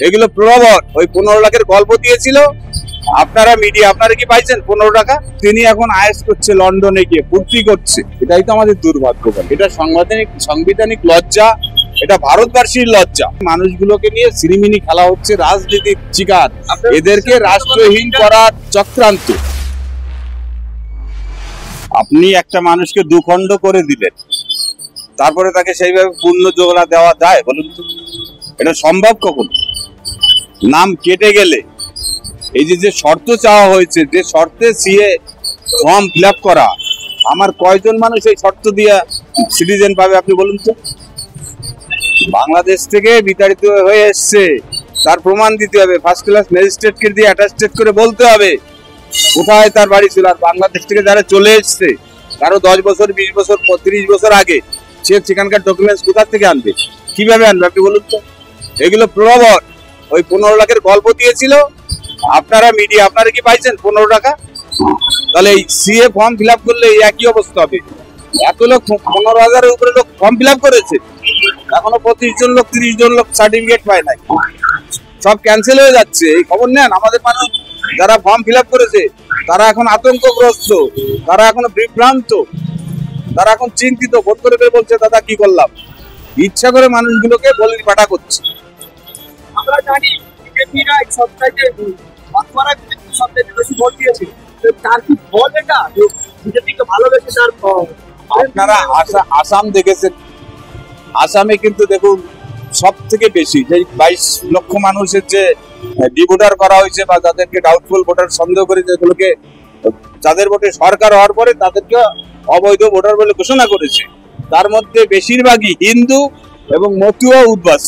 এগুলো প্রলোভন। ওই 15 লাখের গল্প দিয়েছিল আপনারা মিডিয়া, আপনারা কি পাইছেন 15 টাকা? তিনি এখন আয়েস করছে, লন্ডনে গিয়ে ফুর্তি করছে। এটাই তো আমাদের দুর্ভাগ্য। এটা সাংবিধানিক লজ্জা, এটা ভারতবাসীর লজ্জা। মানুষগুলোকে নিয়ে সিরিমিনি খেলা হচ্ছে, রাজনীতির শিকার, এদেরকে রাষ্ট্রহীন করার চক্রান্ত। আপনি একটা মানুষকে দুখণ্ড করে দিলেন, তারপরে তাকে সেইভাবে পূর্ণ যোগলা দেওয়া যায় বলুন তো? এটা সম্ভব কখন? নাম কেটে গেলে এই যে শর্ত চাওয়া হয়েছে, যে শর্তে সিএ ফর্ম ফিল আপ করা, আমার কয়জন মানুষ এই শর্ত দিয়ে সিটিজেন পাবে আপনি বলুন তো? বাংলাদেশ থেকে বিতাড়িত হয়ে এসছে, তার প্রমাণ দিতে হবে, ফার্স্ট ক্লাস ম্যাজিস্ট্রেটকে দিয়ে অ্যাটাস্টেড করে বলতে হবে কোথায় তার বাড়ি ছিল। আর বাংলাদেশ থেকে যারা চলে এসছে, কারো 10 বছর 20 বছর 30 বছর আগে, সে সেখানকার ডকুমেন্টস কোথা থেকে আনবে, কিভাবে আনবে আপনি বলুন তো? এগুলো প্রলোভন। ওই 15 লাখের গল্প দিয়েছিল আপনারা মিডিয়া, আপনারা কি পাইছেন 15 টাকা? তাহলে এই সিএ ফর্ম ফিল আপ করলে একই অবস্থা হবে। এত লোক, 15,000-এর উপরে লোক ফর্ম ফিল আপ করেছে, এখনো 25 জন লোক 30 জন লোক সার্টিফিকেট পায় নাই, সব ক্যান্সেল হয়ে যাচ্ছে। এই খবর নেন। আমাদের মানুষ যারা ফর্ম ফিল আপ করেছে তারা এখন আতঙ্কগ্রস্ত, তারা এখন বিভ্রান্ত, তারা এখন চিন্তিত। ভোট করে বলছে দাদা কি করলাম, ইচ্ছা করে মানুষগুলোকে বলির পাঠা করছে। আমরা জানি বিজেপিরা এই সবটাকে সবটাকে বেশি ভোট দিয়েছে, তার কি ফল এটা? বিজেপিকে ভালোবেসে তার আপনারা আসাম দেখেছেন, আসামে কিন্তু দেখুন সব থেকে বেশি যে 22 লক্ষ মানুষের যে ডিভোটার করা হয়েছে, বা যাদেরকে ডাউটফুল ভোটার সন্দেহ করে, যেগুলোকে যাদের ভোটে সরকার হওয়ার পরে তাদেরকে অবৈধ ভোটার বলে ঘোষণা করেছে, তার মধ্যে বেশিরভাগই হিন্দু এবং মতুয়া উদ্বাস।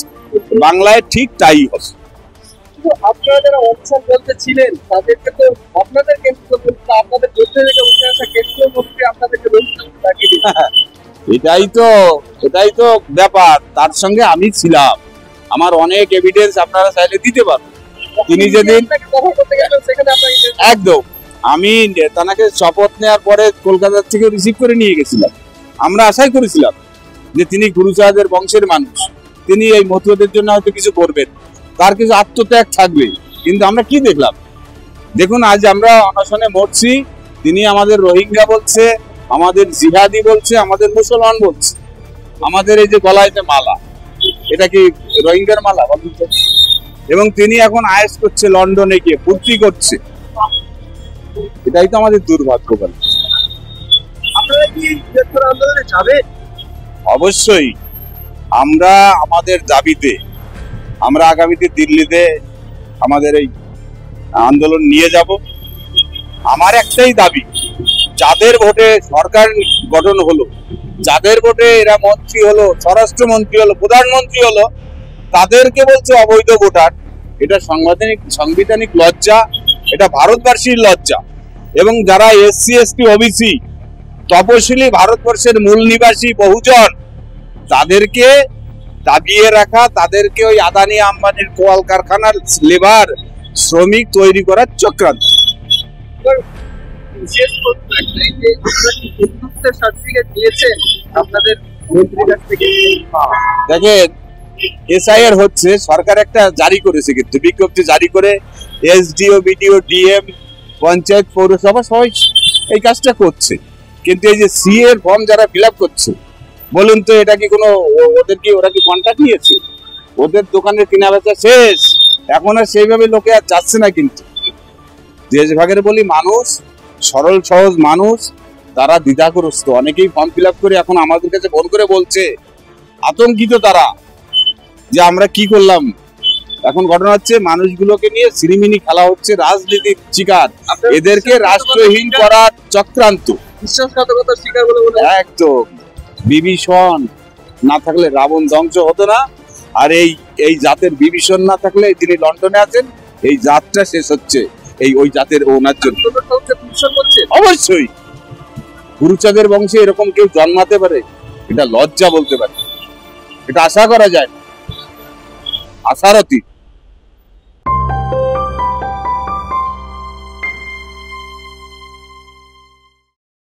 বাংলায় ঠিক তাই হচ্ছে। আপনারা যারা অনশন বলতে ছিলেন তাদেরকে তো আপনাদের কেন্দ্র করতে, আপনাদের যুদ্ধে থেকে উঠে আসা কেন্দ্রীয় মন্ত্রী আপনাদেরকে লাগিয়ে দিন। এটাই তো ব্যাপার। তার সঙ্গে আমি ছিলাম, আমার অনেক এভিডেন্স আপনারা চাইলে দিতে পারবেন। তিনি যেদিন একদম, আমি তাকে শপথ নেওয়ার পরে কলকাতা থেকে রিসিভ করে নিয়ে গেছিলাম। আমরা আশাই করেছিলাম যে তিনি গুরুচাঁদের বংশের মানুষ, তিনি এই মতুয়াদের জন্য হয়তো কিছু করবেন, তার কিছু আত্মত্যাগ থাকবে। কিন্তু আমরা কি দেখলাম? দেখুন, আজ আমরা অনশনে মরছি, তিনি আমাদের রোহিঙ্গা বলছে, আমাদের জিহাদি বলছে, আমাদের মুসলমান বলছে। আমাদের এই যে গলায় যে মালা, এটা কি রোহিঙ্গার মালা বলুন তো? এবং তিনি এখন আয়েস করছে, লন্ডনে গিয়ে ফুর্তি করছে। এটাই তো আমাদের দুর্ভাগ্য। বলে আপনারা কি আন্দোলনে যাবেন? অবশ্যই। আমরা আমাদের দাবিতে আমরা আগামীতে দিল্লিতে আমাদের এই আন্দোলন নিয়ে যাব। আমার একটাই দাবি, যাদের ভোটে সরকার গঠন হলো, যাদের ভোটে এরা মন্ত্রী হলো, স্বরাষ্ট্রমন্ত্রী হলো, প্রধানমন্ত্রী হলো, তাদেরকে বলছে অবৈধ ভোটার। এটা সাংবিধানিক লজ্জা, এটা ভারতবাসীর লজ্জা। এবং যারা SC ST OBC তপশিলি ভারতবর্ষের মূল নিবাসী বহুজন, তাদেরকে দাবিয়ে রাখা, তাদেরকে ওই আদানি আম্বানির কলকারখানার লেবার শ্রমিক তৈরি করার চক্রান্ত। দেখেন, SIR হচ্ছে, সরকার একটা জারি করেছে, কিন্তু বিজ্ঞপ্তি জারি করে SDO BDO DM পঞ্চায়েত পৌরসভা সবাই এই কাজটা করছে। কিন্তু এই যে সিএ এর ফর্ম যারা ফিল আপ করছে, বলুন তো এটা কি কোনো ওরা কি কন্ট্রাক্ট নিয়েছে? ওদের দোকানের কেনা বেচা শেষ, এখন আর সেইভাবে লোকে আর যাচ্ছে না। কিন্তু দেশভাগের বলি মানুষ, সরল সহজ মানুষ, তারা দ্বিধাগ্রস্ত। অনেকেই ফর্ম ফিল আপ করে এখন আমাদের কাছে ফোন করে বলছে, আতঙ্কিত তারা, যে আমরা কি করলাম। এখন ঘটনা হচ্ছে, মানুষগুলোকে নিয়ে সিরিমিনি খেলা হচ্ছে, রাজনীতির শিকার, এদেরকে রাষ্ট্রহীন করার চক্রান্ত। বিশ্বাসঘাতকতার শিকার বলে একদম। বিভীষণ না থাকলে রাবণ ধ্বংস হতো না। আর এই জাতের বিভীষণ না থাকলে তিনি লন্ডনে আছেন, এই জাতটা শেষ হচ্ছে ওই জাতের ওনার জন্য। অবশ্যই গুরুচাঁদের বংশে এরকম কেউ জন্মাতে পারে, এটা লজ্জা বলতে পারে, এটা আশা করা যায়, আশার অতীত।